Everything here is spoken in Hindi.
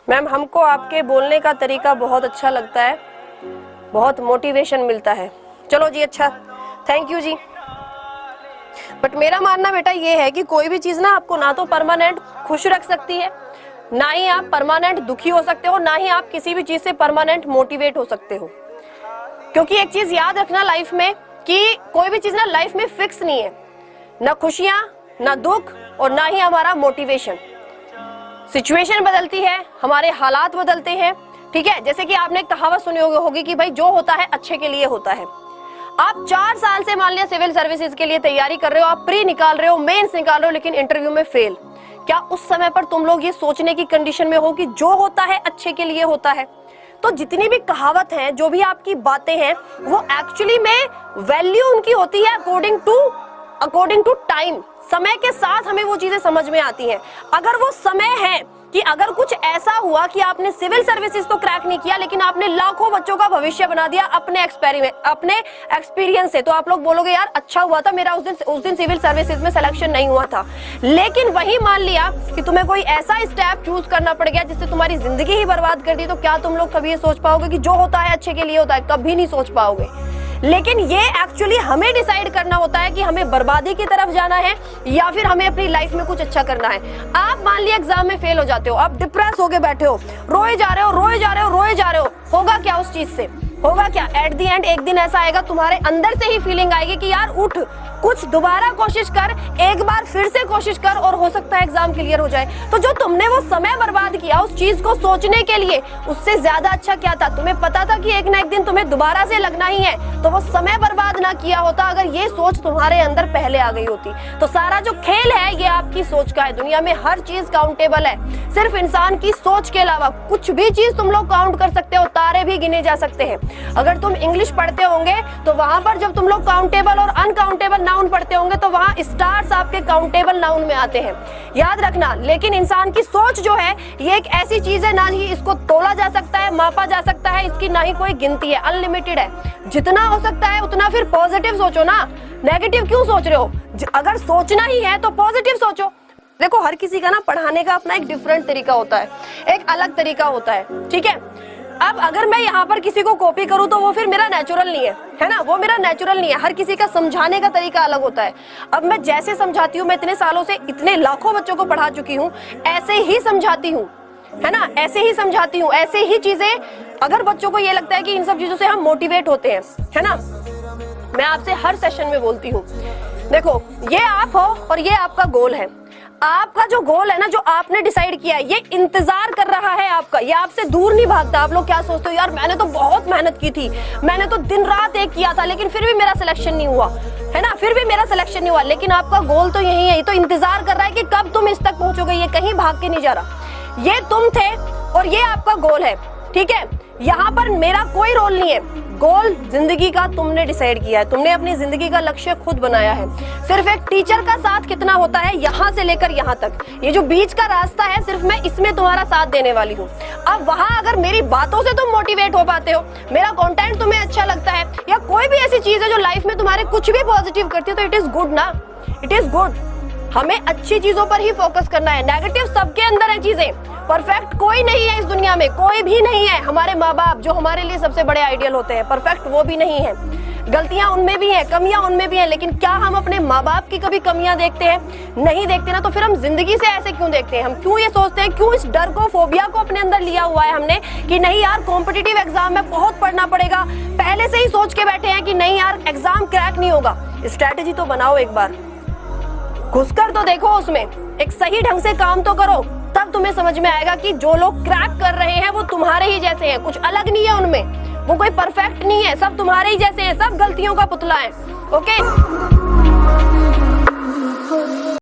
मैम हमको आपके बोलने का तरीका बहुत अच्छा लगता है, बहुत मोटिवेशन मिलता है। चलो जी, अच्छा, थैंक यू जी। बट मेरा मानना बेटा ये है कि कोई भी चीज ना आपको ना तो परमानेंट खुश रख सकती है, ना ही आप परमानेंट दुखी हो सकते हो, ना ही आप किसी भी चीज से परमानेंट मोटिवेट हो सकते हो। क्योंकि एक चीज याद रखना लाइफ में कि कोई भी चीज ना लाइफ में फिक्स नहीं है, ना खुशियां, ना दुख और ना ही हमारा मोटिवेशन। सिचुएशन बदलती है, हमारे हालात बदलते हैं, ठीक है। जैसे कि आपने एक कहावत सुनी होगी कि भाई जो होता है अच्छे के लिए होता है। आप 4 साल से मान लिया सिविल सर्विसेज के लिए तैयारी कर रहे हो, आप प्री निकाल रहे हो, मेंस निकाल रहे हो, लेकिन इंटरव्यू में फेल। क्या उस समय पर तुम लोग ये सोचने की कंडीशन में हो कि जो होता है अच्छे के लिए होता है? तो जितनी भी कहावत है, जो भी आपकी बातें हैं, वो एक्चुअली में वैल्यू उनकी होती है अकॉर्डिंग टू टाइम। समय के साथ हमें वो चीजें समझ में आती हैं। अगर वो समय है कि अगर कुछ ऐसा हुआ कि आपने सिविल सर्विसेज तो क्रैक नहीं किया, लेकिन आपने लाखों बच्चों का भविष्य बना दिया अपने एक्सपीरियंस से, तो आप लोग बोलोगे यार अच्छा हुआ था, मेरा उस दिन सिविल सर्विसेज में सिलेक्शन नहीं हुआ था। लेकिन वही मान लिया कि तुम्हें कोई ऐसा स्टेप चूज करना पड़ गया जिससे तुम्हारी जिंदगी ही बर्बाद कर दी, तो क्या तुम लोग कभी ये सोच पाओगे कि जो होता है अच्छे के लिए होता है? कभी नहीं सोच पाओगे। लेकिन ये एक्चुअली हमें डिसाइड करना होता है कि हमें बर्बादी की तरफ जाना है या फिर हमें अपनी लाइफ में कुछ अच्छा करना है। आप मान लिया एग्जाम में फेल हो जाते हो, आप डिप्रेस होके बैठे हो, रोए जा रहे हो, होगा क्या उस चीज से? होगा क्या? एट द एंड एक दिन ऐसा आएगा, तुम्हारे अंदर से ही फीलिंग आएगी कि यार उठ, कुछ दोबारा कोशिश कर, एक बार फिर से कोशिश कर और हो सकता है एग्जाम क्लियर हो जाए। तो जो तुमने वो समय बर्बाद किया उस चीज को सोचने के लिए, उससे ज्यादा अच्छा क्या था? तुम्हें पता था कि एक ना एक दिन तुम्हें दोबारा से लगना ही है, तो वो समय बर्बाद ना किया होता अगर ये सोच तुम्हारे अंदर पहले आ गई होती। तो सारा जो खेल है ये आपकी सोच का है। दुनिया में हर चीज काउंटेबल है, सिर्फ इंसान की सोच के अलावा कुछ भी चीज तुम लोग काउंट कर सकते हो, तारे भी गिने जा सकते हैं। अगर तुम इंग्लिश पढ़ते होंगे तो वहां पर जब तुम लोग काउंटेबल और अनकाउंटेबल नाउन पढ़ते होंगे तो वहां स्टार्स आपके काउंटेबल नाउन में आते हैं, याद रखना। लेकिन इंसान की सोच जो है ये एक ऐसी चीज है, ना ही इसको तोला जा सकता है, मापा जा सकता है, इसकी ना ही कोई गिनती है, अनलिमिटेड है। जितना हो सकता है उतना फिर पॉजिटिव सोचो ना, नेगेटिव क्यों सोच रहे हो? अगर सोचना ही है तो पॉजिटिव सोचो। देखो हर किसी का ना पढ़ाने का अपना एक डिफरेंट तरीका होता है, एक अलग तरीका होता है, ठीक है। अब अगर मैं यहाँ पर किसी को कॉपी करूँ तो वो फिर मेरा नेचुरल नहीं है ना, वो मेरा नेचुरल नहीं है। हर किसी का समझाने का तरीका अलग होता है। अब मैं जैसे समझाती हूँ, मैं इतने सालों से इतने लाखों बच्चों को पढ़ा चुकी हूँ, ऐसे ही समझाती हूँ, है ना, ऐसे ही समझाती हूँ, ऐसे ही चीजें। अगर बच्चों को ये लगता है कि इन सब चीजों से हम मोटिवेट होते हैं, है ना, मैं आपसे हर सेशन में बोलती हूँ, देखो ये आप हो और ये आपका गोल है। आपका जो गोल है ना, जो आपने डिसाइड किया है, ये इंतजार कर रहा है आपका, ये आपसे दूर नहीं भागता। आप लोग क्या सोचते हो, यार मैंने तो बहुत मेहनत की थी, मैंने तो दिन रात एक किया था, लेकिन फिर भी मेरा सिलेक्शन नहीं हुआ, है ना, फिर भी मेरा सिलेक्शन नहीं हुआ। लेकिन आपका गोल तो यही है, ये तो इंतजार कर रहा है कि कब तुम इस तक पहुंचोगे। ये कहीं भाग के नहीं जा रहा, ये तुम थे और ये आपका गोल है, ठीक है। यहाँ पर मेरा कोई रोल नहीं है, गोल जिंदगी का तुमने डिसाइड किया है, तुमने अपनी जिंदगी का लक्ष्य खुद बनाया है। सिर्फ एक टीचर का साथ कितना होता है यहाँ से लेकर यहाँ तक, ये जो बीच का रास्ता है सिर्फ मैं इसमें तुम्हारा साथ देने वाली हूँ। अब वहाँ अगर मेरी बातों से तुम मोटिवेट हो पाते हो, मेरा कंटेंट तुम्हें अच्छा लगता है, या कोई भी ऐसी चीज है जो लाइफ में तुम्हारे कुछ भी पॉजिटिव करती है, तो इट इज गुड ना, इट इज गुड। हमें अच्छी चीजों पर ही फोकस करना है, नेगेटिव सबके अंदर है चीजें। परफेक्ट कोई नहीं है इस दुनिया में, कोई भी नहीं है। हमारे माँ बाप जो हमारे लिए सबसे बड़े आइडियल होते हैं, परफेक्ट वो भी नहीं है, गलतियां उनमें भी हैं, कमियां उनमें भी हैं। लेकिन क्या हम अपने माँ बाप की कभी कमियां देखते हैं? नहीं देखते ना। तो फिर हम जिंदगी से ऐसे क्यों देखते हैं? हम क्यों ये सोचते हैं, क्यों इस डर को, फोबिया को अपने अंदर लिया हुआ है हमने कि नहीं यार कॉम्पिटिटिव एग्जाम में बहुत पढ़ना पड़ेगा। पहले से ही सोच के बैठे हैं कि नहीं यार एग्जाम क्रैक नहीं होगा। स्ट्रैटेजी तो बनाओ, एक बार घुसकर तो देखो, उसमें एक सही ढंग से काम तो करो, तब तुम्हें समझ में आएगा कि जो लोग क्रैक कर रहे हैं वो तुम्हारे ही जैसे हैं, कुछ अलग नहीं है उनमें, वो कोई परफेक्ट नहीं है, सब तुम्हारे ही जैसे हैं, सब गलतियों का पुतला है। ओके।